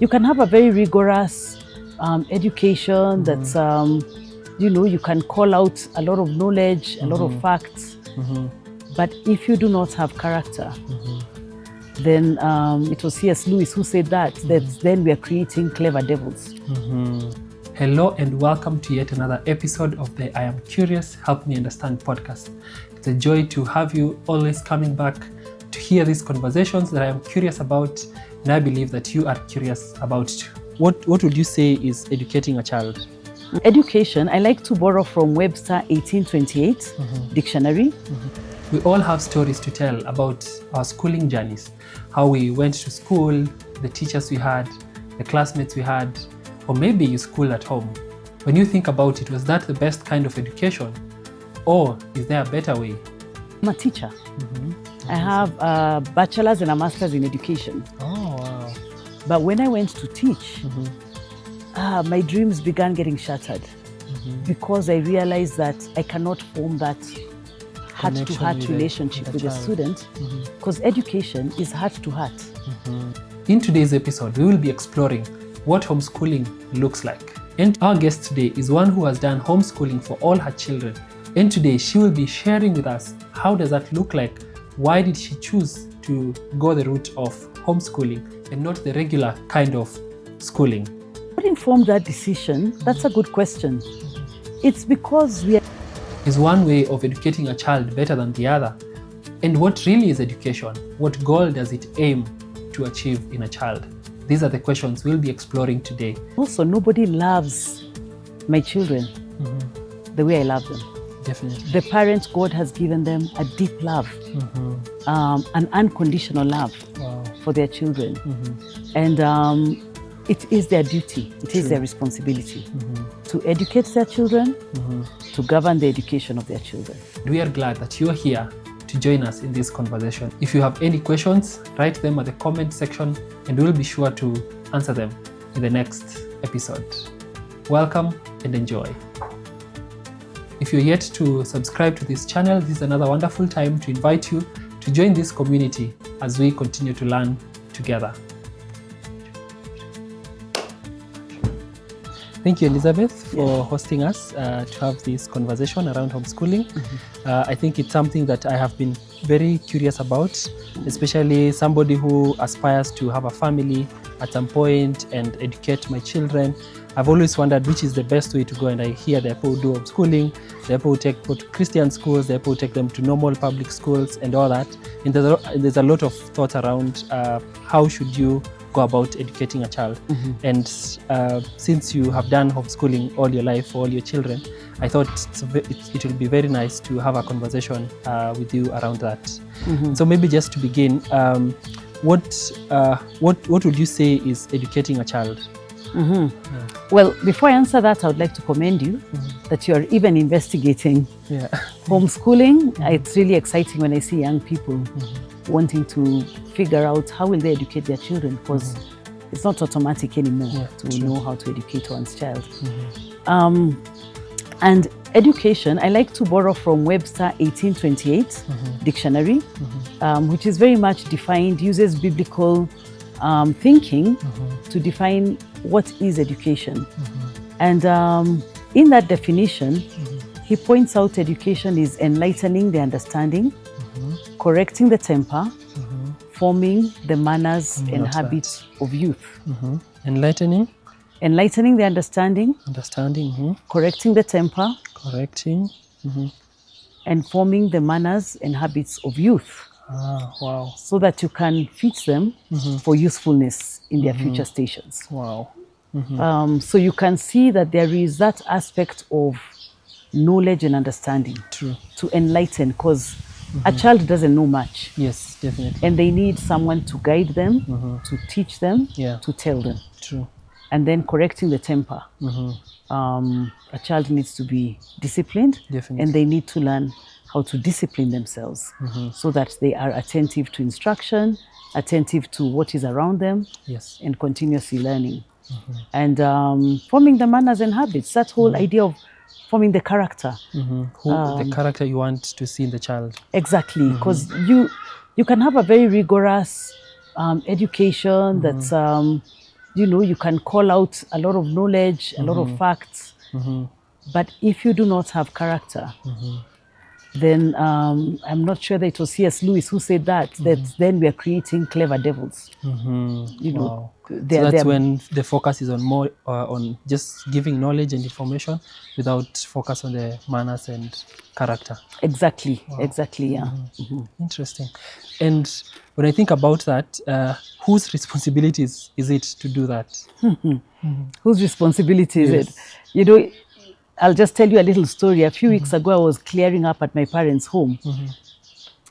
You can have a very rigorous education that's, you can call out a lot of knowledge, a lot of facts. But if you do not have character, then it was C.S. Lewis who said that then we are creating clever devils. Hello and welcome to yet another episode of the I Am Curious, Help Me Understand podcast. It's a joy to have you always coming back to hear these conversations that I am curious about, and I believe that you are curious about too. What would you say is educating a child? Education, I like to borrow from Webster 1828 dictionary. We all have stories to tell about our schooling journeys, how we went to school, the teachers we had, the classmates we had, or maybe you school at home. When you think about it, was that the best kind of education? Or is there a better way? I'm a teacher. I have a bachelor's and a master's in education. Oh, wow. But when I went to teach, my dreams began getting shattered because I realized that I cannot form that heart-to-heart relationship with a student because education is heart-to-heart. In today's episode, we will be exploring what homeschooling looks like. And our guest today is one who has done homeschooling for all her children. And today she will be sharing with us how does that look like, why did she choose to go the route of homeschooling and not the regular kind of schooling. What informed that decision? That's a good question. It's because Is one way of educating a child better than the other? And what really is education? What goal does it aim to achieve in a child? These are the questions we'll be exploring today. Also, nobody loves my children the way I love them. Definitely. The parents God has given them a deep love, an unconditional love for their children. And it is their duty, it is their responsibility to educate their children, to govern the education of their children. We are glad that you are here to join us in this conversation. If you have any questions, write them at the comment section and we'll be sure to answer them in the next episode. Welcome and enjoy. If you're yet to subscribe to this channel, this is another wonderful time to invite you to join this community as we continue to learn together. Thank you, Elizabeth, for hosting us to have this conversation around homeschooling. I think it's something that I have been very curious about, especially somebody who aspires to have a family at some point and educate my children. I've always wondered which is the best way to go, and I hear the people who do homeschooling, the people who take people to Christian schools, the people who take them to normal public schools and all that. And there's a lot of thought around how should you go about educating a child. And since you have done homeschooling all your life for all your children, I thought it will be very nice to have a conversation with you around that. So maybe just to begin, what would you say is educating a child? Well, before I answer that, I would like to commend you that you're even investigating homeschooling. It's really exciting when I see young people wanting to figure out how will they educate their children, because it's not automatic anymore to know how to educate one's child. And education, I like to borrow from Webster 1828 dictionary, which is very much defined, uses biblical thinking to define what is education. And in that definition, he points out education is enlightening the understanding, correcting the temper, forming the manners and habits of youth. Enlightening the understanding, correcting the temper, and forming the manners and habits of youth. Wow. So that you can fit them for usefulness in their future stations. Wow. So you can see that there is that aspect of knowledge and understanding to enlighten, because a child doesn't know much. Yes, definitely. And they need someone to guide them, to teach them, to tell them. True. And then correcting the temper. A child needs to be disciplined, and they need to learn how to discipline themselves so that they are attentive to instruction, attentive to what is around them, and continuously learning. And forming the manners and habits, that whole idea of forming the character. The character you want to see in the child. Exactly, because you can have a very rigorous education that's you know, you can call out a lot of knowledge, a lot of facts. But if you do not have character, then I'm not sure that it was C.S. Lewis who said that then we are creating clever devils. You know, Wow. So that's when the focus is on more on just giving knowledge and information without focus on the manners and character. Exactly, exactly, yeah. Interesting. And when I think about that, whose responsibility is it to do that? Whose responsibility is Yes. it? You know, I'll just tell you a little story. A few weeks ago, I was clearing up at my parents' home.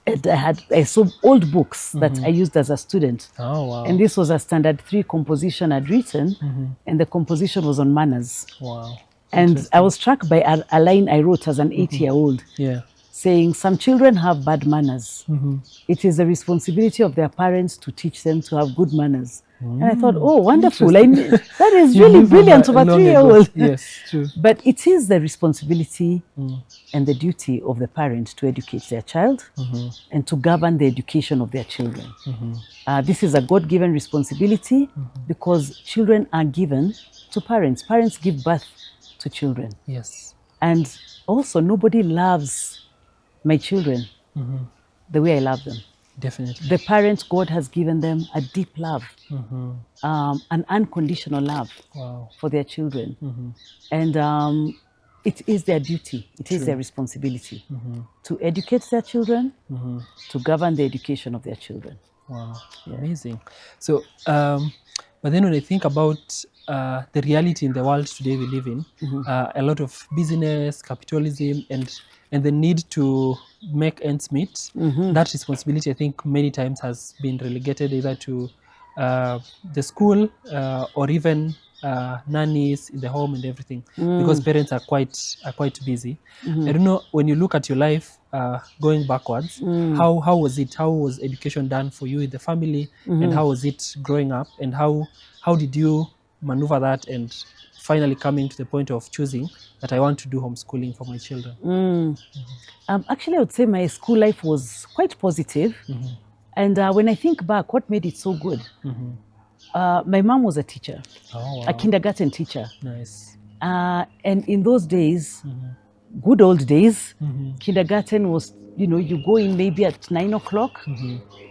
And I saw old books that I used as a student. Oh, wow. And this was a standard 3 composition I'd written, and the composition was on manners. Wow. And I was struck by a line I wrote as an 8-year-old, Yeah. saying, some children have bad manners. It is the responsibility of their parents to teach them to have good manners. And I thought, oh, wonderful. That is really brilliant of a 3-year-old. Yes, true. But it is the responsibility and the duty of the parent to educate their child and to govern the education of their children. This is a God-given responsibility because children are given to parents. Parents give birth to children. Yes. And also, nobody loves my children the way I love them. Definitely. The parents, God has given them a deep love, an unconditional love for their children. And it is their duty, it is their responsibility to educate their children, to govern the education of their children. Wow, amazing. So, but then when I think about the reality in the world today we live in, a lot of business, capitalism, and the need to make ends meet, that responsibility, I think, many times has been relegated either to the school or even nannies in the home and everything, because parents are quite busy. I don't know, when you look at your life going backwards, how was it? How was education done for you in the family, and how was it growing up, and how did you maneuver that and finally coming to the point of choosing that I want to do homeschooling for my children? Actually, I would say my school life was quite positive. And when I think back, what made it so good? My mom was a teacher, a kindergarten teacher. Nice. And in those days, good old days, kindergarten was, you know, you go in maybe at 9 o'clock.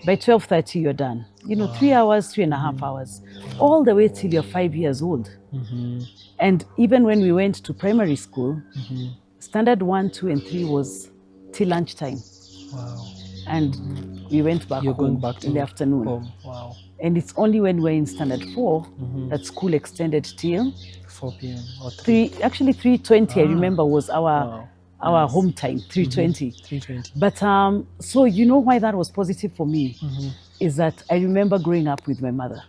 By 12:30, you're done. You know, 3 hours, 3.5 hours, all the way till you're 5 years old. And even when we went to primary school, standard 1, 2, and 3 was till lunchtime. Wow. And we went back You're home going back to in the afternoon. home. Wow. And it's only when we're in standard 4 that school extended till 4 p.m. or 3. Actually 3:20, I remember, was our home time, 3:20. 3:20. But so you know why that was positive for me is that I remember growing up with my mother.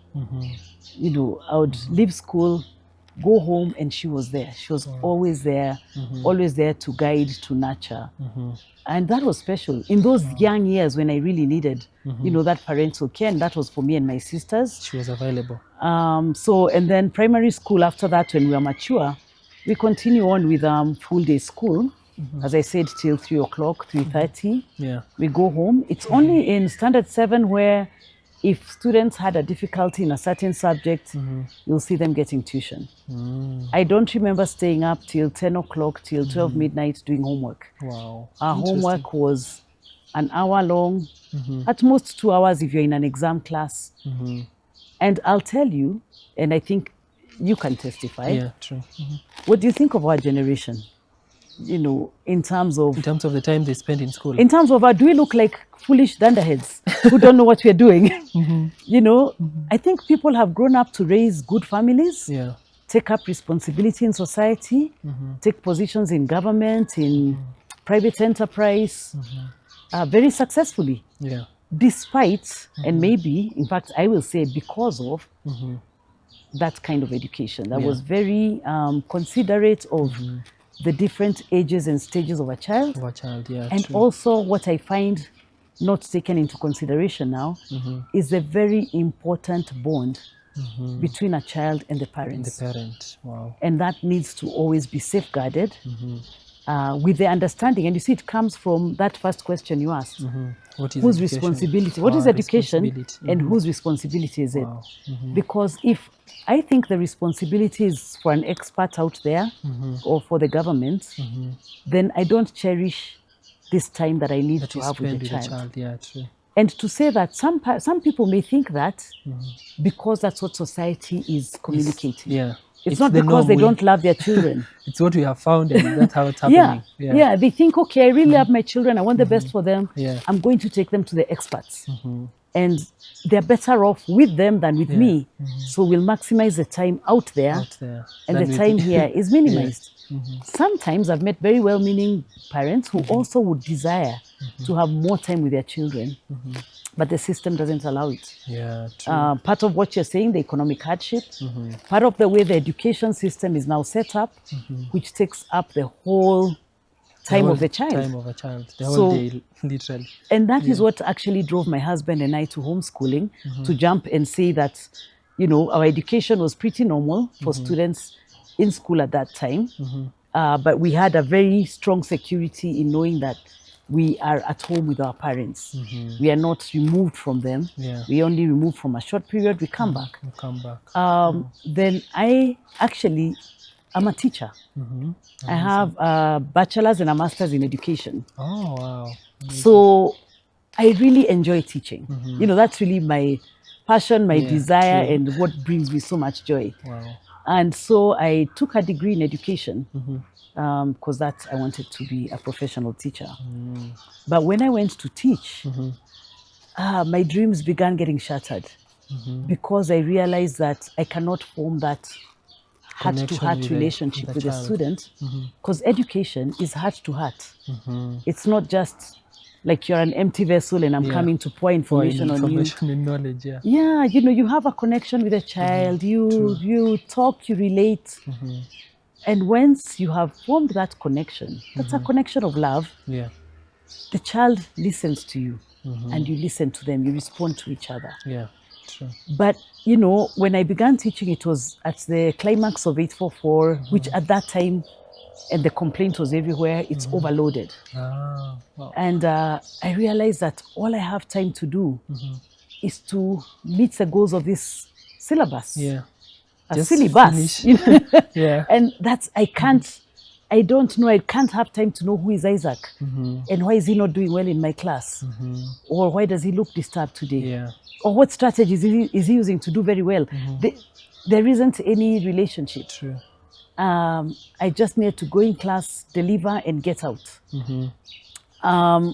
You know, I would leave school, go home, and she was there. She was always there, always there to guide, to nurture. And that was special. In those young years when I really needed, you know, that parental care, and that was for me and my sisters. She was available. So, and then primary school after that, when we were mature, we continue on with full day school. As I said, till 3 o'clock, 3:30. Yeah. We go home. It's only in standard 7 where if students had a difficulty in a certain subject, you'll see them getting tuition. I don't remember staying up till 10 o'clock, till 12 midnight doing homework. Wow. Our homework was an hour long, at most 2 hours if you're in an exam class. And I'll tell you, and I think you can testify. Yeah, true. What do you think of our generation? You know, in terms of the time they spend in school. In terms of, do we look like foolish dunderheads who don't know what we're doing? You know, I think people have grown up to raise good families, take up responsibility in society, take positions in government, in private enterprise, very successfully. Yeah. Despite, and maybe, in fact, I will say because of that kind of education that was very considerate of the different ages and stages of a child. And true. also what I find not taken into consideration now is the very important bond between a child and the parents. The parent, wow. And that needs to always be safeguarded with the understanding. And you see, it comes from that first question you asked. What is Whose education? responsibility? What is education Responsibility. and whose responsibility is it? Wow. Because if I think the responsibility is for an expert out there or for the government, then I don't cherish this time that I need That to you have with spend the child. Yeah, true. And to say that some people may think that because that's what society is communicating. Yeah. It's not because they norm. don't love their children. It's what we have found, and that's how it's happening. Yeah. They think, okay, I really love my children. I want the best for them. Yeah. I'm going to take them to the experts. And they're better off with them than with me. So we'll maximize the time out there. And the time here is minimized. Sometimes I've met very well-meaning parents who also would desire to have more time with their children. But the system doesn't allow it. Yeah, true. Part of what you're saying, the economic hardship, part of the way the education system is now set up, which takes up the whole time of the child. The whole day, literally. And that is what actually drove my husband and I to homeschooling, to jump and say that, you know, our education was pretty normal for students in school at that time. But we had a very strong security in knowing that we are at home with our parents. We are not removed from them. We only remove from a short period, we come back. Then I actually am a teacher. I have a bachelor's and a master's in education. Oh, wow. So I really enjoy teaching. You know, that's really my passion, my desire, and what brings me so much joy. Wow. And so I took a degree in education because that I wanted to be a professional teacher. But when I went to teach, my dreams began getting shattered because I realized that I cannot form that heart-to-heart relationship with the student, because education is heart-to-heart. It's not just like you're an empty vessel and I'm coming to pour information on you. And knowledge, Yeah, you know, you have a connection with a child, you talk, you relate. And once you have formed that connection, that's a connection of love. Yeah. The child listens to you and you listen to them, you respond to each other. Yeah, true. But, you know, when I began teaching, it was at the climax of 844, which at that time, and the complaint was everywhere, it's overloaded. Ah, wow. And I realized that all I have time to do is to meet the goals of this syllabus. Yeah. A syllabus. You know? And that's, I can't have time to know who is Isaac and why is he not doing well in my class, or why does he look disturbed today, or what strategies is he using to do very well. There isn't any relationship. True. I just need to go in class, deliver, and get out. And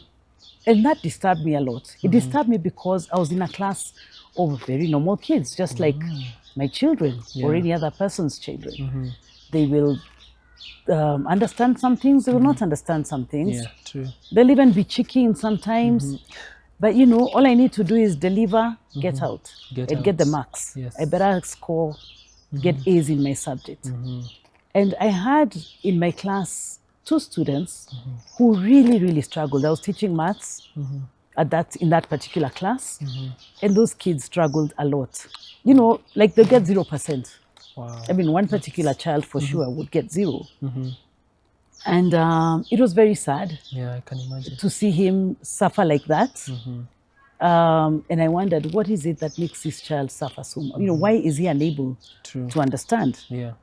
that disturbed me a lot. It disturbed me because I was in a class of very normal kids, just like my children or any other person's children. They will understand some things, they will not understand some things. Yeah, true. They'll even be cheeky sometimes. But, you know, all I need to do is deliver, get out, and get the marks. I better score, get A's in my subject. And I had in my class 2 students who really, really struggled. I was teaching maths in that particular class, and those kids struggled a lot. You know, like they get 0%. Wow. I mean, one particular child for sure would get 0. And it was very sad. Yeah, I can imagine. To see him suffer like that. And I wondered, what is it that makes this child suffer so much? You know, why is he unable to understand? Yeah.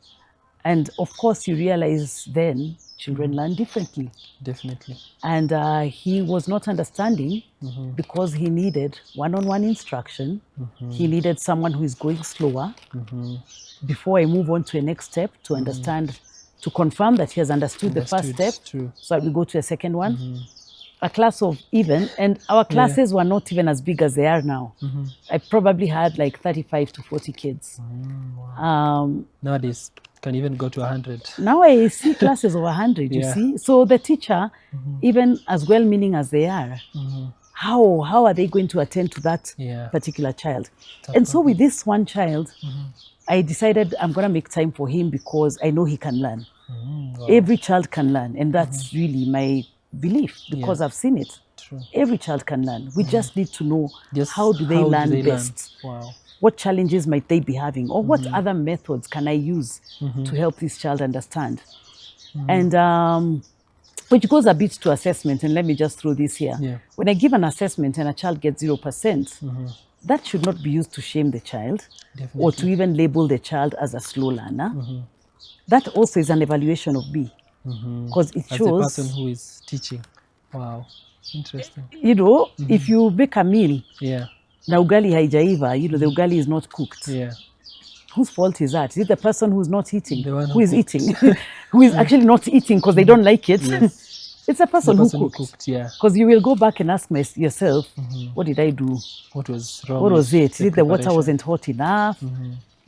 And of course, you realize then children learn differently. Definitely. And he was not understanding because he needed one-on-one instruction. He needed someone who is going slower before I move on to a next step to understand, to confirm that he has understood the first step. So that we go to a second one. A class of even, and our classes were not even as big as they are now. I probably had like 35 to 40 kids. Nowadays, can even go to 100. Now I see classes of 100, you see. So the teacher, even as well-meaning as they are, how are they going to attend to that particular child? And so with this one child, I decided I'm going to make time for him because I know he can learn. Every child can learn, and that's really my belief because I've seen it. True. Every child can learn. We just need to know how do they learn best. Wow. What challenges might they be having, or what other methods can I use to help this child understand? And which goes a bit to assessment. And let me just throw this here. Yeah. When I give an assessment and a child gets 0%, that should not be used to shame the child or to even label the child as a slow learner. That also is an evaluation of me, because it As shows the person who is teaching. Wow, interesting. you know, if you make a meal, Yeah, na ugali haijaiva, you know, the ugali is not cooked. yeah. Whose fault is that? Is it the person who's not eating? The one who is cooked. eating? Who is actually not eating because they don't like it? Yes. It's the person, The person who who cooked. cooked, yeah. Because you will go back and ask yourself, what did I do? What was wrong? What was it? Is it the water preparation? wasn't hot enough?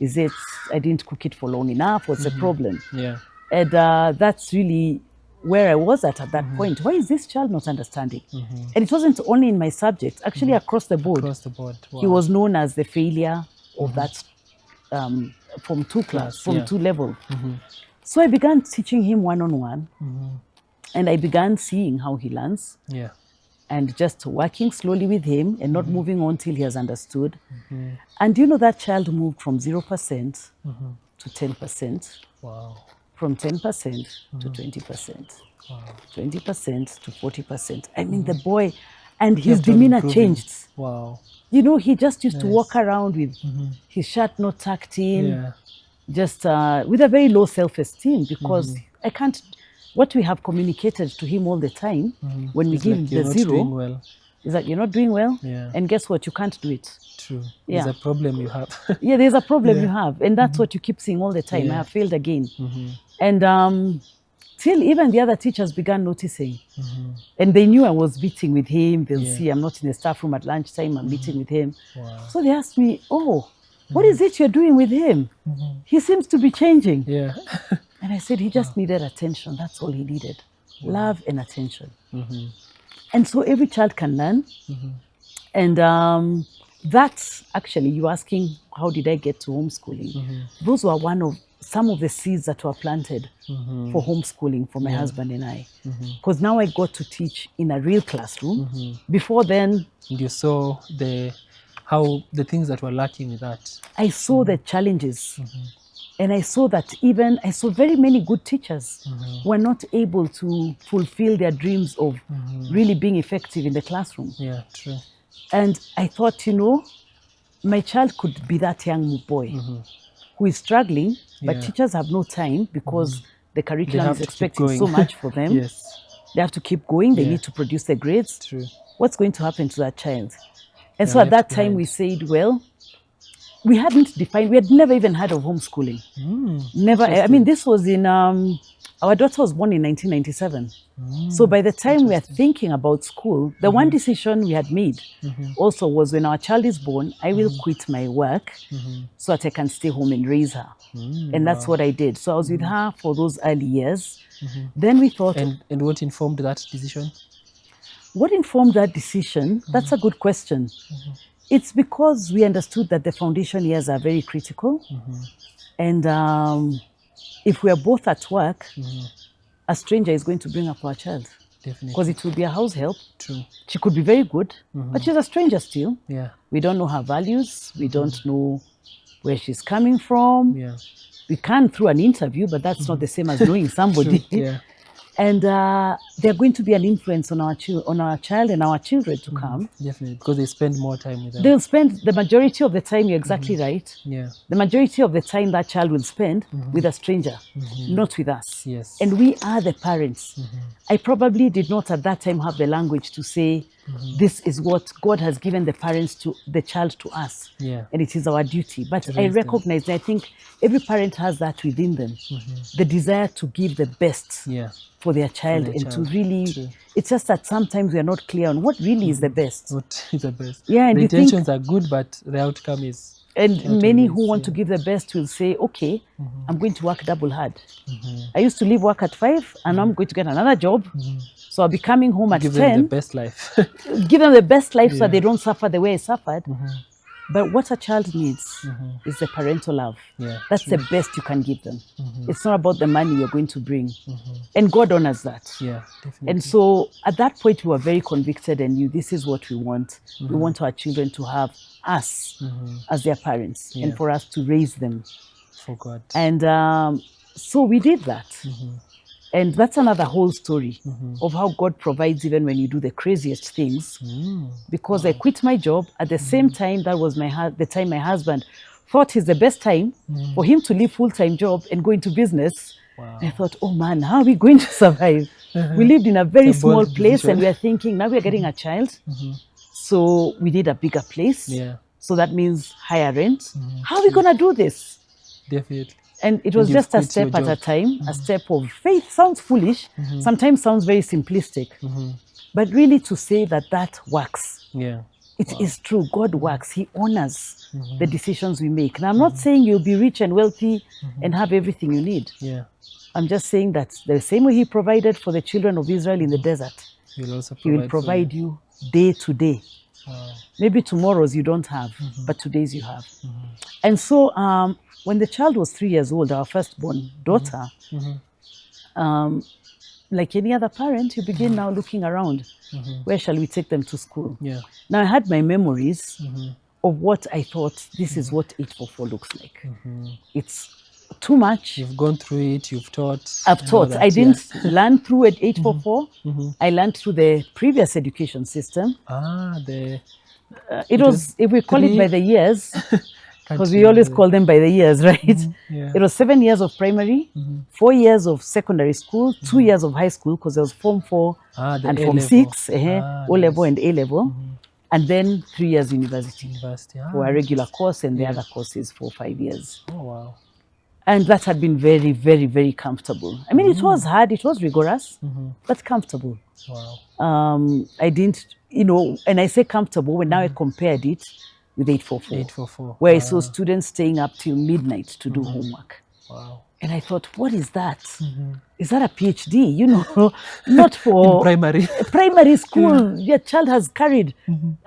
Is it I didn't cook it for long enough? What's the problem? Yeah. And that's really where I was at that point. Why is this child not understanding? And it wasn't only in my subject, actually across the board. Across the board. Wow. He was known as the failure of that Form 2 class, Form 2 level. So I began teaching him one-on-one, and I began seeing how he learns. Yeah. And just working slowly with him and not moving on till he has understood. And you know, that child moved from 0% to 10%, Wow. from 10% to 20%, 20% to 40%. I mean, the boy, and his Kept on demeanor improving. changed. Wow. You know, he just used to walk around with his shirt not tucked in, Yeah. just with a very low self-esteem, because I can't, what we have communicated to him all the time when we It's give like him you're the not zero doing well. is that you're not doing well. Yeah. And guess what? You can't do it. True. Yeah. There's a problem you have. Yeah, there's a problem Yeah. you have. And that's what you keep seeing all the time. Yeah. I have failed again. And till even the other teachers began noticing. And they knew I was meeting with him. They'll see I'm not in the staff room at lunchtime. I'm meeting with him. Wow. So they asked me, oh, what is it you're doing with him? He seems to be changing. Yeah. And I said, he just needed attention. That's all he needed. Love and attention. And so every child can learn. And that's actually, you asking, how did I get to homeschooling? Those were some of the seeds that were planted for homeschooling for my husband and I. Because now I got to teach in a real classroom. Before then, And you saw how the things that were lacking with that. I saw the challenges. And I saw that I saw very many good teachers who were not able to fulfill their dreams of really being effective in the classroom. Yeah, true. And I thought, you know, my child could be that young boy who is struggling, but teachers have no time because the curriculum is expecting so much for them. Yes. They have to keep going. They need to produce the grades. True. What's going to happen to that child? And so at that time we said, well, we hadn't defined, we had never even heard of homeschooling. Never. I mean, this was in, our daughter was born in 1997. So by the time we are thinking about school, the one decision we had made also was, when our child is born, I will quit my work so that I can stay home and raise her. And that's what I did. So I was with her for those early years. Then we thought... And what informed that decision? What informed that decision? That's a good question. It's because we understood that the foundation years are very critical. And if we are both at work, a stranger is going to bring up our child. Definitely. Because it will be a house help. True. She could be very good, but she's a stranger still. Yeah. We don't know her values. We don't know where she's coming from. Yeah. We can through an interview, but that's not the same as knowing somebody. True. Yeah. And they're going to be an influence on our child and our children to come. Definitely, because they spend more time with them. They'll spend the majority of the time, you're exactly right. Yeah. The majority of the time that child will spend with a stranger, not with us. Yes. And we are the parents. I probably did not at that time have the language to say, this is what God has given the parents to the child to us. Yeah. And it is our duty. But I recognize, I think every parent has that within them, the desire to give the best. Yeah. For their child, and to really, it's just that sometimes we are not clear on what really is the best. What is the best? Yeah, and the you intentions are good, but the outcome is. And many who want to give the best will say, okay, I'm going to work double hard. I used to leave work at 5 and I'm going to get another job. So I'll be coming home at 10. Give them the best life. Give them the best life so they don't suffer the way I suffered. But what a child needs is the parental love. Yeah, that's the best you can give them. It's not about the money you're going to bring. And God honors that. Yeah, definitely. And so at that point, we were very convicted and knew this is what we want. We want our children to have us as their parents and for us to raise them. For God. And so we did that. And that's another whole story of how God provides even when you do the craziest things. Because I quit my job at the same time, that was the time my husband thought is the best time for him to leave full-time job and go into business. Wow. I thought, oh man, how are we going to survive? We lived in a very It's a bold small place decision. and we are thinking, now we are getting a child. So we need a bigger place. Yeah, So that means higher rent. How are we going to do this? definitely. And it was you've just a quit your step at a job. time, a step of faith. Sounds foolish, sometimes sounds very simplistic, but really to say that works. Yeah. It is true. God works. He honors the decisions we make. Now, I'm not saying you'll be rich and wealthy and have everything you need. Yeah. I'm just saying that the same way He provided for the children of Israel in the desert, You'll also He will provide you day to day. Wow. Maybe tomorrow's you don't have, but today's you have. And so when the child was 3 years old, our firstborn daughter, like any other parent, you begin now looking around. Where shall we take them to school? Yeah. Now I had my memories of what I thought this is what 844 looks like. It's too much. You've gone through it, you've taught. I've taught. I didn't learn through at 844. I learned through the previous education system. It was, if we call it by the years, because we always call them by the years, right? Yeah. It was 7 years of primary, 4 years of secondary school, 2 years of high school, because there was Form 4 and Form 6, O-level and A-level, and then 3 years university for a regular course, and the other courses for 5 years. Oh, wow. And that had been very, very, very comfortable. I mean, it was hard, it was rigorous, but comfortable. Wow. I didn't, and I say comfortable when now I compared it with 844. 844. Where I saw students staying up till midnight to do homework. Wow. And I thought, what is that? Is that a PhD? Not for primary school. Your child has carried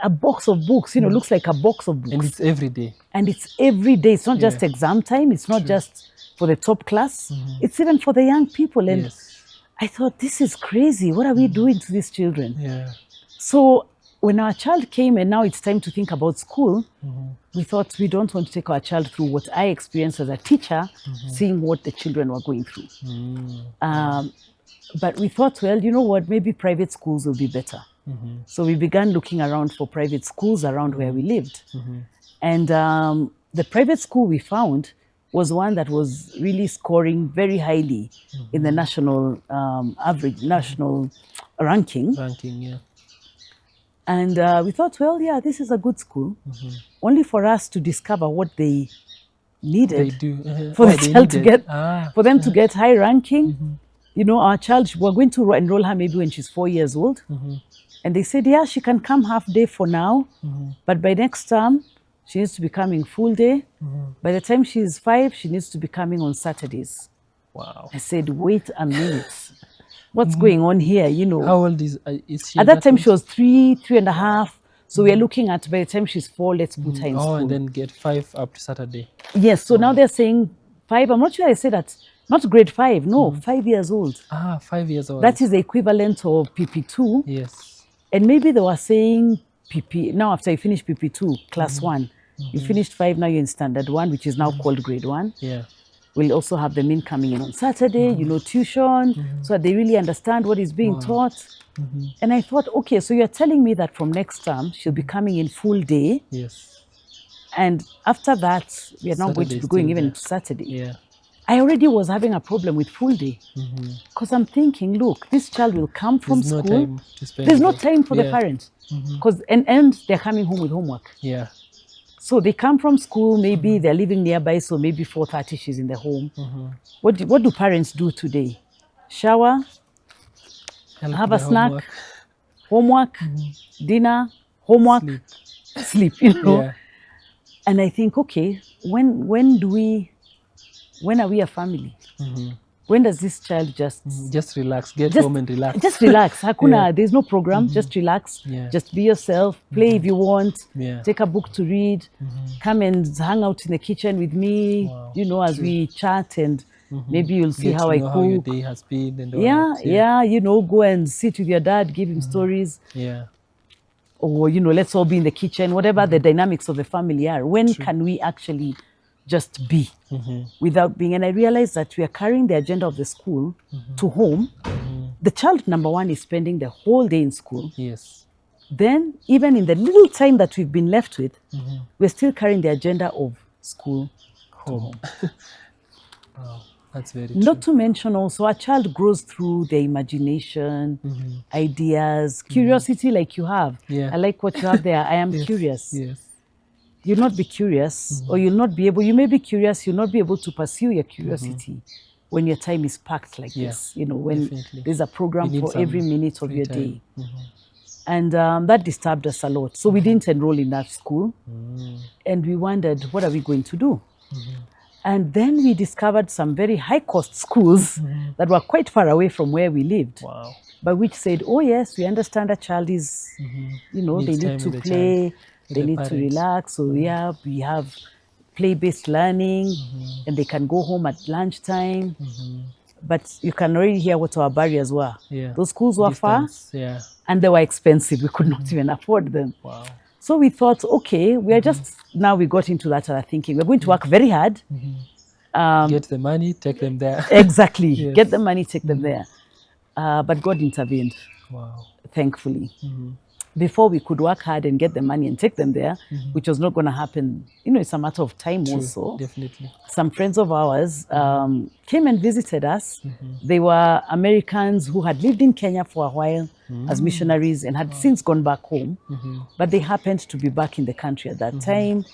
a box of books, looks like a box of books. And it's every day. And it's every day. It's not just exam time. It's not just for the top class. It's even for the young people. And I thought, this is crazy. What are we doing to these children? Yeah. So when our child came and now it's time to think about school, we thought we don't want to take our child through what I experienced as a teacher, seeing what the children were going through. But we thought, well, you know what, maybe private schools will be better. So we began looking around for private schools around where we lived. And the private school we found was one that was really scoring very highly in the national national ranking. And we thought, well, yeah, this is a good school. Only for us to discover what they needed for the child to get, for them to get high ranking. Our child, we're going to enroll her maybe when she's 4 years old. And they said, yeah, she can come half day for now. But by next term, she needs to be coming full day. By the time she's 5, she needs to be coming on Saturdays. Wow. I said, wait a minute. What's going on here, How old is she? At that time, she was 3.5. So we're looking at, by the time she's 4, let's put her in school. And then get 5 up to Saturday. Yes, so now they're saying 5. I'm not sure I said that. Not grade 5, no, 5 years old. 5 years old. That is the equivalent of PP2. Yes. And maybe they were saying PP, now after you finish PP2, class 1, you finished 5, now you're in standard 1, which is now called grade 1. Yeah. We'll also have them in coming in on Saturday, tuition, so that they really understand what is being taught. And I thought, okay, so you're telling me that from next term, she'll be coming in full day. Yes. And after that, we are now going to be going even to Saturday. Yeah. I already was having a problem with full day. Because I'm thinking, look, this child will come from school. No time to spend. There's no time for the parents. Because and they're coming home with homework. Yeah. So they come from school, maybe they're living nearby, so maybe 4:30 she's in the home. What do parents do today? Shower, have a snack, homework, dinner, homework, sleep, Yeah. And I think, okay, when are we a family? When does this child just relax, get home and relax? Just relax. Hakuna, there's no program. Just relax. Just be yourself. Play if you want. Take a book to read. Come and hang out in the kitchen with me. As we chat, and maybe you'll see how I cook. How your day has been and all go and sit with your dad, give him stories. Yeah. Or let's all be in the kitchen. Whatever the dynamics of the family are. When can we actually just be without being. And I realized that we are carrying the agenda of the school to home. The child, number one, is spending the whole day in school. Yes. Then, even in the little time that we've been left with, we're still carrying the agenda of school Home. Wow, that's very Not true. to mention also, a child grows through their imagination, ideas, curiosity like you have. Yeah. I like what you have there. I am Yes. curious. Yes. You'll not be curious, or you'll not be able, you may be curious, you'll not be able to pursue your curiosity when your time is packed like Yeah, this. You know, when definitely. there's a program You need for some every minute of free your time. day. And that disturbed us a lot. So we didn't enroll in that school. And we wondered, what are we going to do? And then we discovered some very high-cost schools that were quite far away from where we lived. Wow. But which said, oh yes, we understand a child is, you know, Needs they time need to with the play, child, with they the need to parents. relax. So yeah, we have play-based learning, and they can go home at lunchtime. But you can already hear what our barriers were. Yeah. Those schools were far, Distance. Yeah. and they were expensive. We could not even afford them. Wow. So we thought, okay, we are just, now we got into that other thinking. We're going to work very hard. Get the money, take them there. Exactly. Yes. Get the money, take them there. But God intervened, Wow. thankfully. Before we could work hard and get the money and take them there, which was not going to happen. You know, it's a matter of time True. also. Definitely. Some friends of ours came and visited us. They were Americans who had lived in Kenya for a while as missionaries and had since gone back home. But they happened to be back in the country at that time.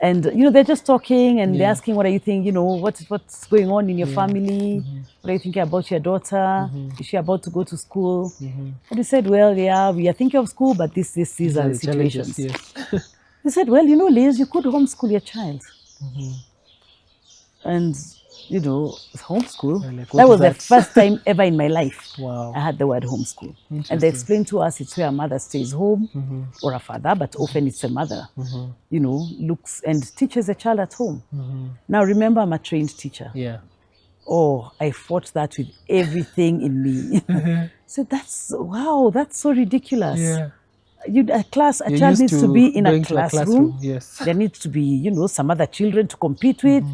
And, you know, they're just talking and they're asking, what are you thinking? You know, what's going on in your family? What are you thinking about your daughter? Is she about to go to school? And we said, well, yeah, we are thinking of school, but these are the situations. Yes. They said, well, you know, Liz, you could homeschool your child. And, you know, homeschool. Like, That what was is the that? first time ever in my life Wow. I had the word homeschool. And they Interesting. explained to us it's where a mother stays home or a father, but often it's a mother, you know, looks and teaches a child at home. Now, remember, I'm a trained teacher. Yeah. Oh, I fought that with everything in me. So wow, that's so ridiculous. Yeah. A You're child used needs to be in a going to classroom. Yes. There needs to be, you know, some other children to compete with.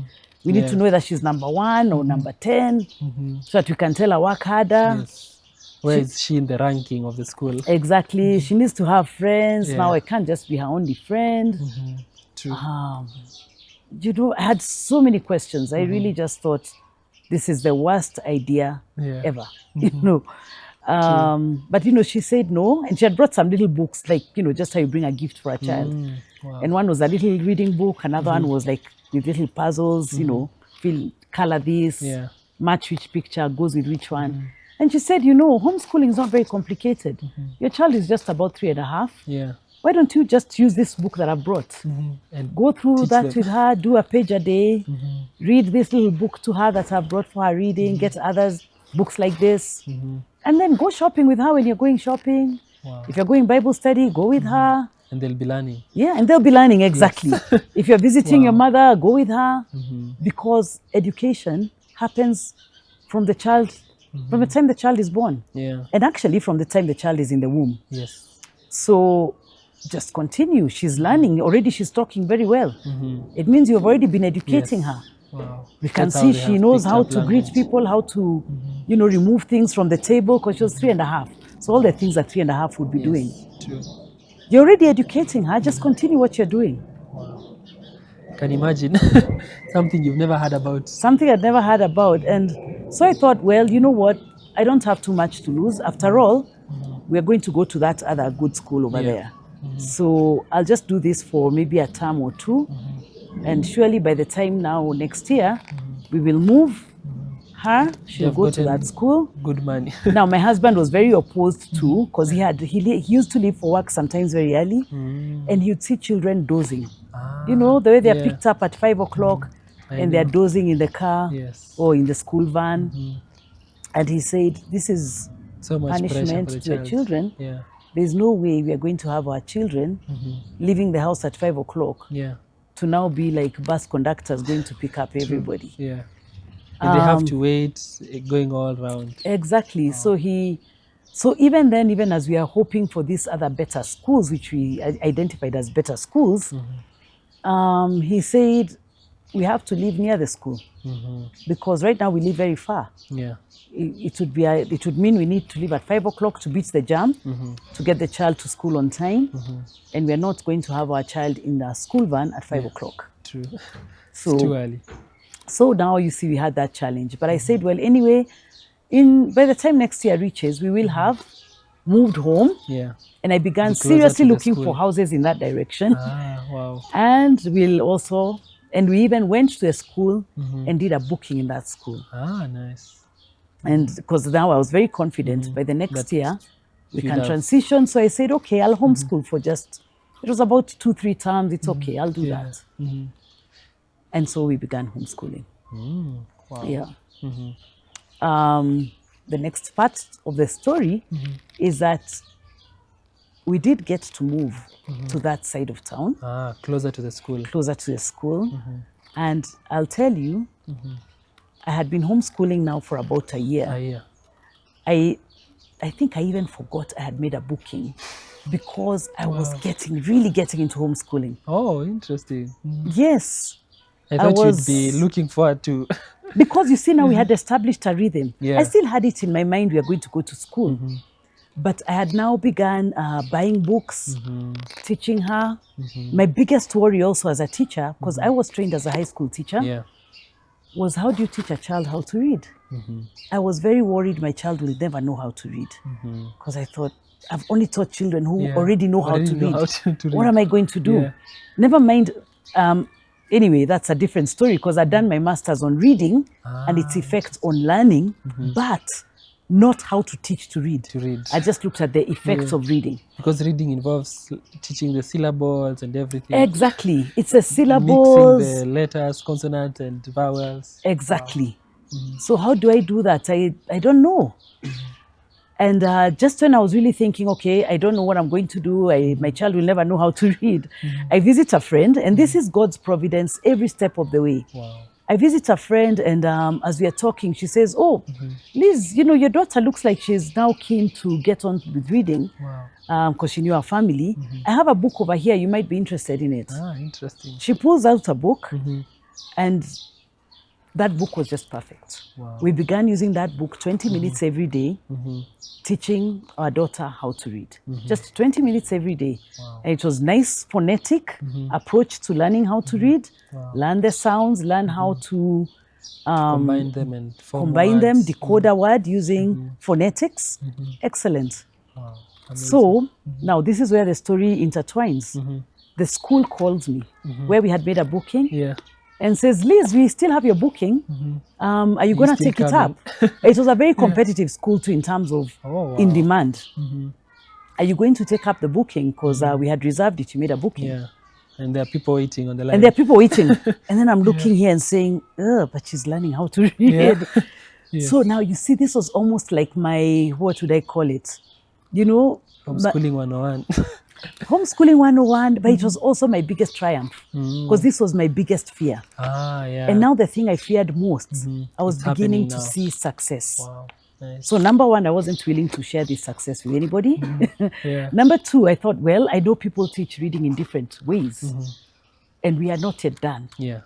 We need to know whether she's number 1 or number 10, so that we can tell her work harder. Yes. Where is she in the ranking of the school? Exactly. She needs to have friends. Yeah. Now I can't just be her only friend. True. You know, I had so many questions. I really just thought this is the worst idea Yeah. ever. You know. But you know, she said no, and she had brought some little books, like, you know, just how you bring a gift for a child. Wow. And one was a little reading book, another one was like with little puzzles, you know, color this, Yeah. match which picture goes with which one. And she said, you know, homeschooling is not very complicated. Your child is just about 3.5. Yeah. Why don't you just use this book that I brought? And Go through teach that them. with her, do a page a day, read this little book to her that I brought for her reading, get others books like this, and then go shopping with her when you're going shopping. Wow. If you're going Bible study, go with her. And they'll be learning. Yeah, and they'll be learning, exactly. If you're visiting your mother, go with her, because education happens from the child, from the time the child is born, Yeah. and actually from the time the child is in the womb. Yes. So just continue. She's learning. Already she's talking very well. It means you've already been educating her. Wow. We can That's how see they she have knows picked how up to greet language. people, how to, you know, remove things from the table, because she was 3.5. So all the things that 3.5 would be doing. True. You're already educating her. Just continue what you're doing. Wow. Can imagine something you've never heard about. Something I'd never heard about. And so I thought, well, you know what? I don't have too much to lose. After all, we're going to go to that other good school over there. So I'll just do this for maybe a term or two. And surely by the time now next year, we will move her. She'll You've go to gotten that school. Good money. Now, my husband was very opposed too, because he used to leave for work sometimes very early, and he'd see children dozing. You know, the way they're Yeah. picked up at 5 o'clock and they're dozing in the car Yes. or in the school van. And he said, this is So much pressure punishment for the to your child. children. Yeah. There's no way we are going to have our children leaving the house at 5 o'clock Yeah. to now be like bus conductors going to pick up everybody. Yeah. And they have to wait, going all around. Exactly. So even then, even as we are hoping for these other better schools, which we identified as better schools, he said, we have to live near the school because right now we live very far. Yeah. It would mean we need to leave at 5 o'clock to beat the jam to get the child to school on time, and we're not going to have our child in the school van at 5 o'clock. True. So It's too early. So now you see we had that challenge. But I said, well, anyway, by the time next year reaches, we will have moved home. Yeah. And I began Be closer seriously to the looking school. for houses in that direction. Wow. And we even went to a school and did a booking in that school. Nice. And because now I was very confident by the next year we you'd can have- transition. So I said, okay, I'll homeschool for it was about 2-3 terms. It's okay, I'll do that. And so we began homeschooling. Wow. Yeah. The next part of the story is that we did get to move to that side of town, Closer to the school. closer to the school. And I'll tell you, I had been homeschooling now for about a year. Yeah. I think I even forgot I had made a booking because I was really getting into homeschooling. Oh, interesting. Yes. I thought you'd be looking forward to. Because you see, now we had established a rhythm. Yeah. I still had it in my mind we are going to go to school. But I had now begun buying books, teaching her. My biggest worry also as a teacher, because I was trained as a high school teacher, Yeah. was how do you teach a child how to read? I was very worried my child will never know how to read. Because I thought, I've only taught children who already know how to read. What am I going to do? Yeah. Never mind. Anyway, that's a different story because I'd done my master's on reading and its effects on learning, but not how to teach to read. I just looked at the effects of reading. Because reading involves teaching the syllables and everything. Exactly. It's a syllables. Mixing the letters, consonants and vowels. Exactly. So how do I do that? I don't know. And just when I was really thinking, okay, I don't know what I'm going to do. My child will never know how to read. I visit a friend, and this is God's providence every step of the way. Wow. I visit a friend, and as we are talking, she says, oh, Liz, your daughter looks like she's now keen to get on with reading because she knew our family. I have a book over here. You might be interested in it. Interesting. She pulls out a book, and that book was just perfect. Wow. We began using that book 20 minutes every day, teaching our daughter how to read. Just 20 minutes every day. Wow. And it was nice phonetic approach to learning how to read, learn the sounds, learn how to Combine them and form combine them, words. decode a word using phonetics. Excellent. Wow. Amazing. So now this is where the story intertwines. The school calls me where we had made a booking. Yeah. And says, Liz, we still have your booking. Are you going to still take it coming? up? It was a very competitive school too in terms of in demand. Are you going to take up the booking? Because we had reserved it. You made a booking. Yeah. And there are people waiting on the line. And there are people waiting. And then I'm looking here and saying, but she's learning how to read. Yes. So now you see, this was almost like my, what would I call it? Homeschooling 101. Homeschooling 101, but it was also my biggest triumph because this was my biggest fear. Yeah. And now the thing I feared most, I was It's beginning happening to now. see success. Wow. Nice. So number one, I wasn't willing to share this success with anybody. Yeah. Number two, I thought, well, I know people teach reading in different ways and we are not yet done. Yeah.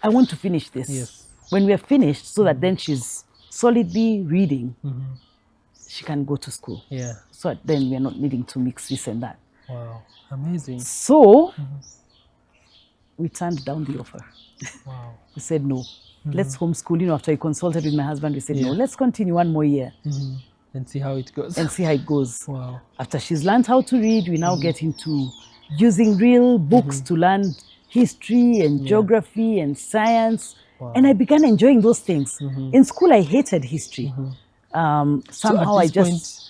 I want to finish this. Yes. When we are finished, so that then she's solidly reading, she can go to school. Yeah. So then we are not needing to mix this and that. Wow. Amazing. So we turned down the offer. Wow. We said no. Let's homeschool. After I consulted with my husband, we said no. Yeah. Let's continue one more year And see how it goes. and see how it goes. Wow. After she's learned how to read, we now get into using real books to learn history and geography and science. Wow. And I began enjoying those things. In school, I hated history. Somehow I just...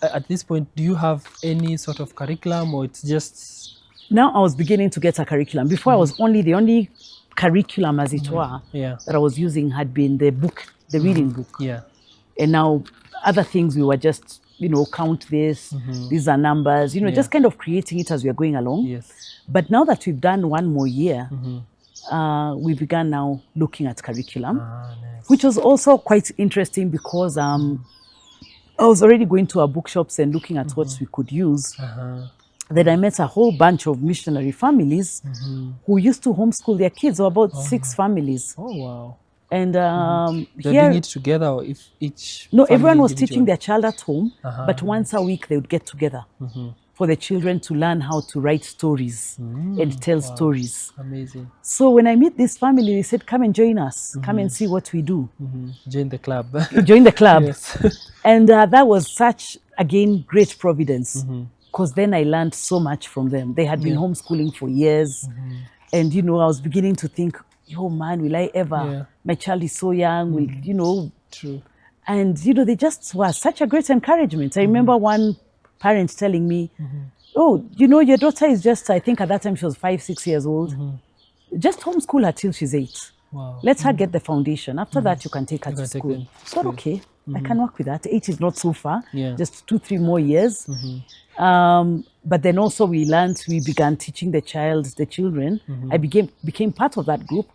At this point, do you have any sort of curriculum or it's just... Now I was beginning to get a curriculum. Before I was the only curriculum, as it were, that I was using had been the book, the reading book. Yeah. And now other things we were just, count this, these are numbers, just kind of creating it as we are going along. Yes. But now that we've done one more year, we began now looking at curriculum, Nice. which was also quite interesting because I was already going to our bookshops and looking at what we could use. Then I met a whole bunch of missionary families who used to homeschool their kids, or about 6 families. Oh, wow. And They're here, doing it together, or if each no, family everyone was individual? teaching their child at home, but once a week they would get together for the children to learn how to write stories and tell stories. Amazing. So when I meet this family, they said, come and join us, come and see what we do. Join the club. Join the club. Yes. And that was such, again, great providence, because then I learned so much from them. They had been homeschooling for years. And, you know, I was beginning to think, oh man, will I ever? My child is so young, will, you know. True. And, you know, they just were such a great encouragement. I remember one parent telling me, oh, you know, your daughter is just, I think at that time she was 5, 6 years old. Just homeschool her till she's 8. Wow. Let her get the foundation. After that, you can take her You to can take school. them to I thought, school. okay, I can work with that. 8 is not so far. Yeah. Just 2, 3 more years. But then also we began teaching the children. I became part of that group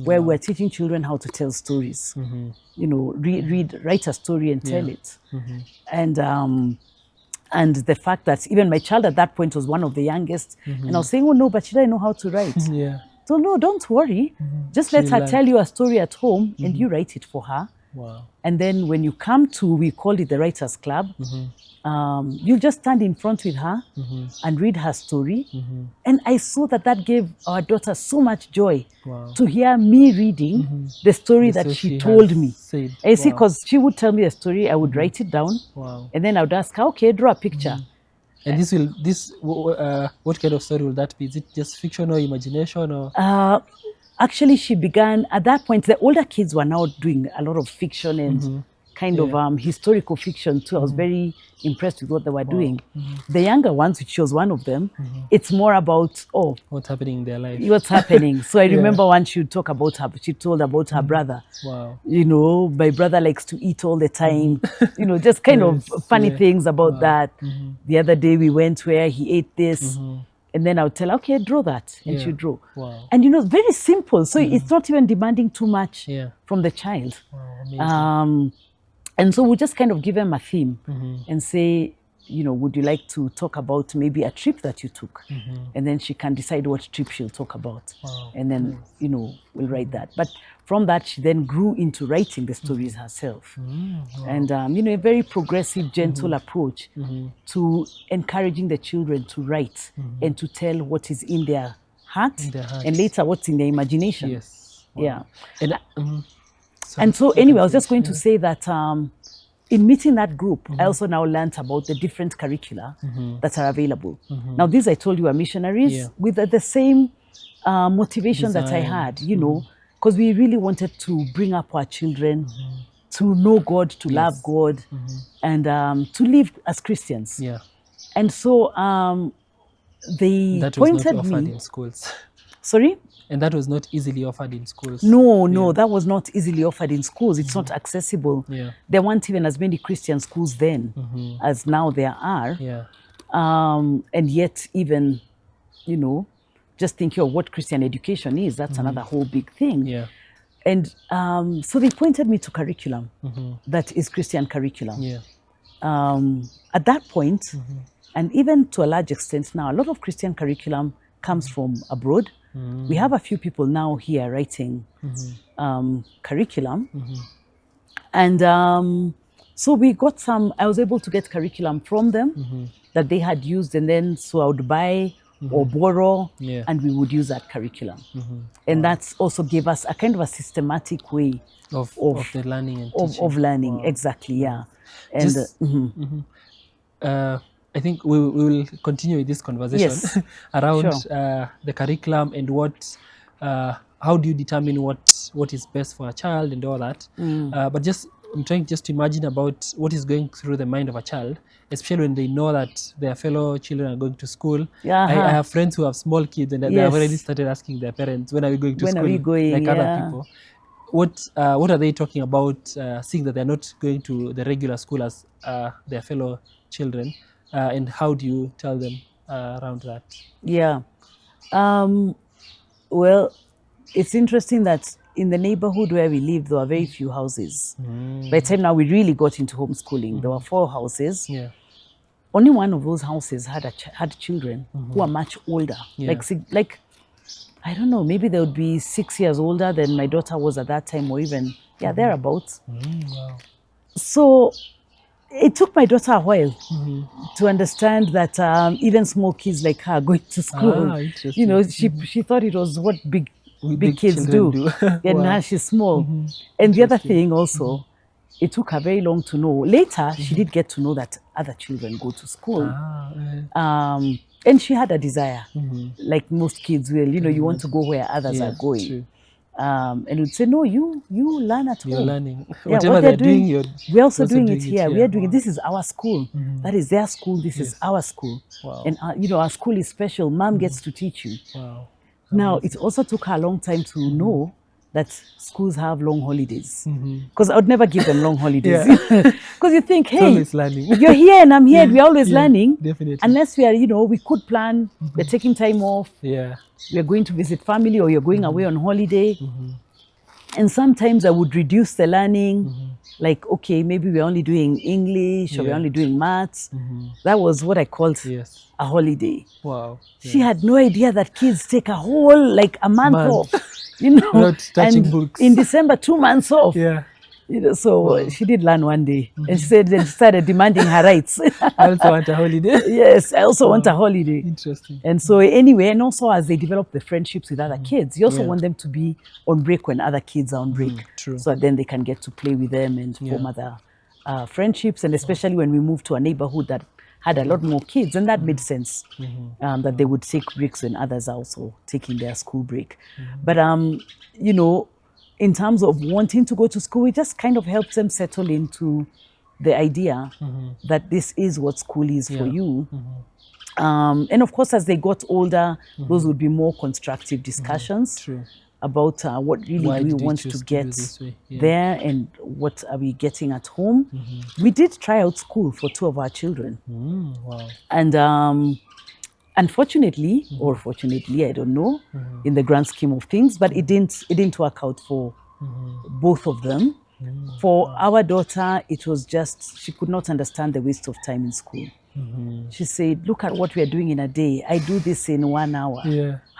where we're teaching children how to tell stories. You know, write a story and tell it. And the fact that even my child at that point was one of the youngest, and I was saying, oh no, but she doesn't know how to write. Yeah. So no, don't worry. Just let her tell you a story at home and you write it for her. Wow. And then when you come to, we called it the Writers Club, you just stand in front with her and read her story. And I saw that gave our daughter so much joy to hear me reading the story that she told me. Said. And you see, because she would tell me a story, I would write it down. Wow. And then I would ask her, okay, draw a picture. And what kind of story will that be? Is it just fiction or imagination, or? Actually, she began, at that point, the older kids were now doing a lot of fiction and kind of historical fiction too. I was very impressed with what they were doing. The younger ones, which was one of them, it's more about, What's happening in their life? What's happening. So I remember once she would talk about she told about her brother. Wow. You know, my brother likes to eat all the time. You know, just kind of funny things about that. The other day we went where he ate this. And then I would tell her, okay, draw that. And she would draw. Wow. And, you know, very simple. So it's not even demanding too much from the child. Wow, amazing. And so we just kind of give them a theme and say, you know, would you like to talk about maybe a trip that you took? And then she can decide what trip she'll talk about. Wow. And then, you know, we'll write that. But from that, she then grew into writing the stories herself. Wow. And, you know, a very progressive, gentle approach to encouraging the children to write and to tell what is in their heart and later what's in their imagination. Yes. Wow. Yeah. And, and so anyway, I was just going to say that in meeting that group, I also now learned about the different curricula that are available. Now, these I told you are missionaries with the same motivation that I had, you know, because we really wanted to bring up our children to know God, to love God, and to live as Christians. Yeah. And so they that was pointed not offered me. in schools. Sorry? And that was not easily offered in schools. No, that was not easily offered in schools. It's not accessible. Yeah. There weren't even as many Christian schools then as now there are. Yeah. And yet even, you know, just thinking of what Christian education is, that's another whole big thing. Yeah. And so they pointed me to curriculum that is Christian curriculum. Yeah. At that point, and even to a large extent now, a lot of Christian curriculum comes from abroad. We have a few people now here writing curriculum. And so we got I was able to get curriculum from them that they had used, and then so I would buy or borrow, and we would use that curriculum. And that's also gave us a kind of a systematic way of the learning and teaching. Of learning, exactly, yeah. And Just, I think we will continue with this conversation around the curriculum and how do you determine what is best for a child and all that. But just I'm trying just to imagine about what is going through the mind of a child, especially when they know that their fellow children are going to school. I have friends who have small kids and they have already started asking their parents, when are we going to school? Like other people. What are they talking about, seeing that they're not going to the regular school as their fellow children? And how do you tell them around that? Yeah. Well, it's interesting that in the neighborhood where we lived, there were very few houses. By the time now we really got into homeschooling, there were 4 houses. Yeah. only one of those houses had children who are much older. Yeah. Like I don't know, maybe they would be 6 years older than my daughter was at that time, or even thereabouts. Wow. So it took my daughter a while to understand that even small kids like her going to school, interesting. she thought it was what big kids children do. Wow. And now she's small. And the other thing also, it took her very long to know. Later, she did get to know that other children go to school. And she had a desire, like most kids will. You want to go where others are going. True. And we'd say, no, you learn at home. You're learning. Yeah, Whatever what they're doing, we're also doing it here. We are doing it. This is our school. That is their school. This is our school. Wow. And our school is special. Mom gets to teach you. Wow. Now, it also took her a long time to know that schools have long holidays. Because I would never give them long holidays. Because you think, hey, you're here and I'm here. We're always learning. Definitely. Unless we are, we could plan, we're taking time off. Yeah. We're going to visit family, or you're going away on holiday. And sometimes I would reduce the learning. Like, okay, maybe we're only doing English, or we're only doing maths. That was what I called a holiday. Wow. She had no idea that kids take a whole, like a month off. Not touching and books. In December, 2 months off. Yeah. So she did learn one day. And she said, then she started demanding her rights. I also want a holiday. Yes, I also want a holiday. Interesting. And so anyway, and also as they develop the friendships with other kids, you also want them to be on break when other kids are on break. True. So then they can get to play with them and form other friendships. And especially when we moved to a neighborhood that had a lot more kids, and that made sense, that they would take breaks when others are also taking their school break. But, in terms of wanting to go to school, it just kind of helps them settle into the idea that this is what school is for you. And of course, as they got older, those would be more constructive discussions about what really do we want to get there, and what are we getting at home. We did try out school for 2 of our children. Wow. And unfortunately, or fortunately, I don't know, in the grand scheme of things, but it didn't work out for both of them. For our daughter, it was just, she could not understand the waste of time in school. She said, look at what we are doing in a day. I do this in 1 hour.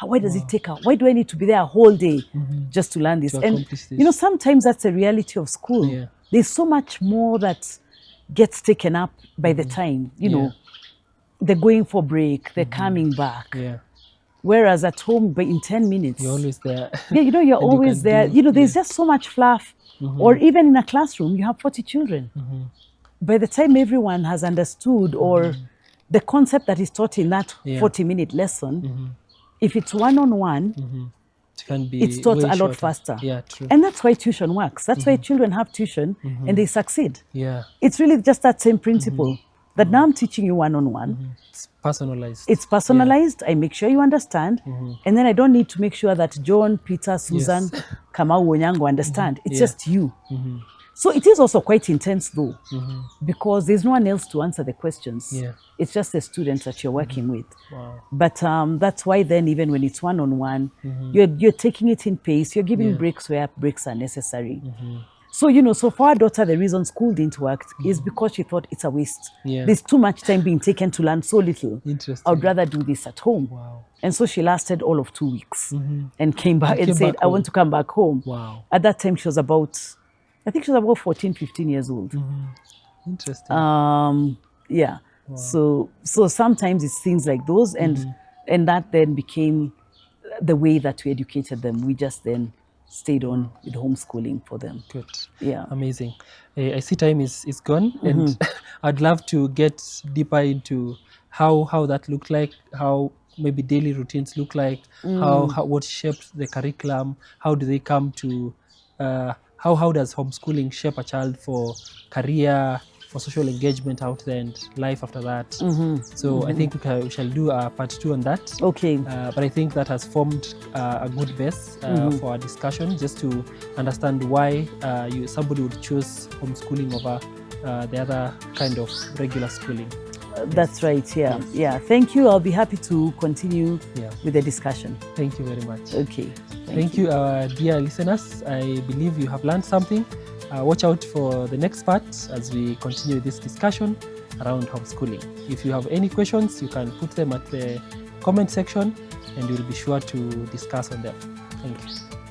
Why does it take her? Why do I need to be there a whole day just to learn this? And sometimes that's the reality of school. There's so much more that gets taken up by the time, they're going for break, they're coming back. Whereas at home, but in 10 minutes. You're always there. You're always there. There's just so much fluff. Or even in a classroom, you have 40 children. By the time everyone has understood, or the concept that is taught in that 40-minute lesson, if it's one-on-one, it's taught a lot faster. Yeah, true. And that's why tuition works. That's why children have tuition and they succeed. It's really just that same principle. That now I'm teaching you one-on-one. It's personalized. It's personalized. I make sure you understand. And then I don't need to make sure that John, Peter, Susan, Kamau, Onyango understand. It's just you. So it is also quite intense though, because there's no one else to answer the questions. It's just the students that you're working with. But that's why then, even when it's one-on-one, you're taking it in pace. You're giving breaks where breaks are necessary. So, so for our daughter, the reason school didn't work is because she thought it's a waste. There's too much time being taken to learn so little. I would rather do this at home. And so she lasted all of 2 weeks and came back and said, I want to come back home. At that time, she was about, I think she was about 14, 15 years old. Interesting. So sometimes it's things like those. And that then became the way that we educated them. We just then stayed on with homeschooling for them. Good. Yeah. Amazing. I see time is gone, and I'd love to get deeper into how that looked like, how maybe daily routines look like, how what shaped the curriculum, how do they come to, how does homeschooling shape a child for career, for social engagement out there, and life after that. So I think we shall do a part 2 on that. Okay. But I think that has formed a good base for our discussion, just to understand why somebody would choose homeschooling over the other kind of regular schooling. That's right. Yeah. Yes. Yeah. Thank you. I'll be happy to continue Yeah. with the discussion. Thank you very much. Okay. Thank you, our dear listeners. I believe you have learned something. Watch out for the next part as we continue this discussion around homeschooling. If you have any questions, you can put them at the comment section and we'll be sure to discuss on them. Thank you.